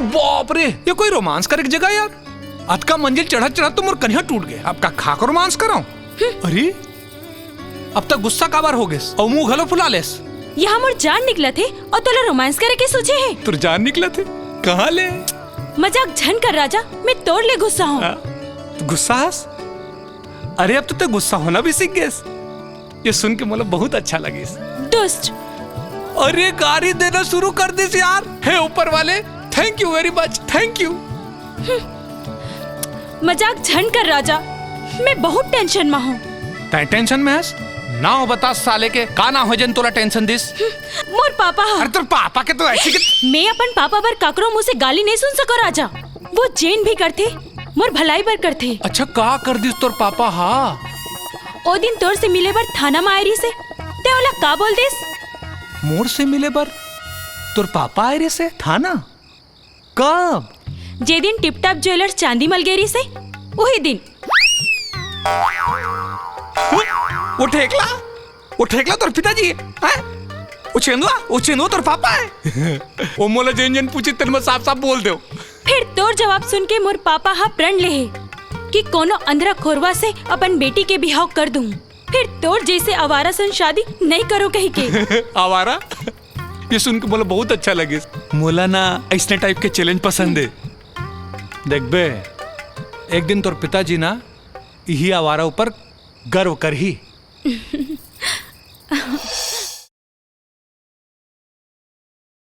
बाप रे, ये कोई रोमांस करे की जगह यार। अत का मंजिल चढ़ा चढ़ा तो मोर कन्या टूट गए। अब का खा को रोमांस कराऊं? अरे अब तक गुस्सा काबार हो गए और मुंह घलो फुला लेस। यहाँ मोर जान निकला थे और तोला रोमांस करे के सोचे है। तुर जान निकला थे कहाँ ले? मजाक झन कर राजा, मैं तोड़ ले गुस्सा हूँ। गुस्सा हस? अरे अब तो गुस्सा होना भी सीख गए। ये सुन के मतलब बहुत अच्छा लगे। दुष्ट। अरे गाली देना शुरू कर दे यार। हे ऊपर वाले, thank you very much, thank you. मजाक झन कर राजा, मैं बहुत टेंशन में हूँ। टेंशन में हस? ना हो बता साले के का ना हो जन तोला टेंशन दिस। मोर पापा। अरे तेरे पापा के तो ऐसी के मैं अपन पापा पर काकरो मुँह से गाली नहीं सुन सको राजा। वो जेन भी करते, मोर भलाई पर करते। अच्छा का कर दिस तोर पापा? हाँ ओ दिन तोर से मिले बर थाना में आयरी से ते ओला का बोल दिस? मोर से मिले बर तोर पापा आए रे से थाना? कब? जे दिन टिप टाप ज्वेलर्स चांदी मलगेरी से वही दिन। वो ठेकला तोर पिताजी है? वो चेंदुआ तोर पापा है? वो मोला जेन जेन पूछी तेरे में साफ साफ बोल दो। फिर तोर जवाब सुन के मोर पापा हा प्रण ले कि कोनो अंधरा खोरवा से अपन बेटी के बिहाव कर दूं। फिर तोर जैसे आवारा सन शादी नहीं करो कहीं के। आवारा? ये सुन के मोला बहुत अच्छा लगे। मोला ना ऐसने टाइप के चैलेंज पसंद है। देख बे, एक दिन तोर पिताजी ना यही आवारा ऊपर गर्व कर ही।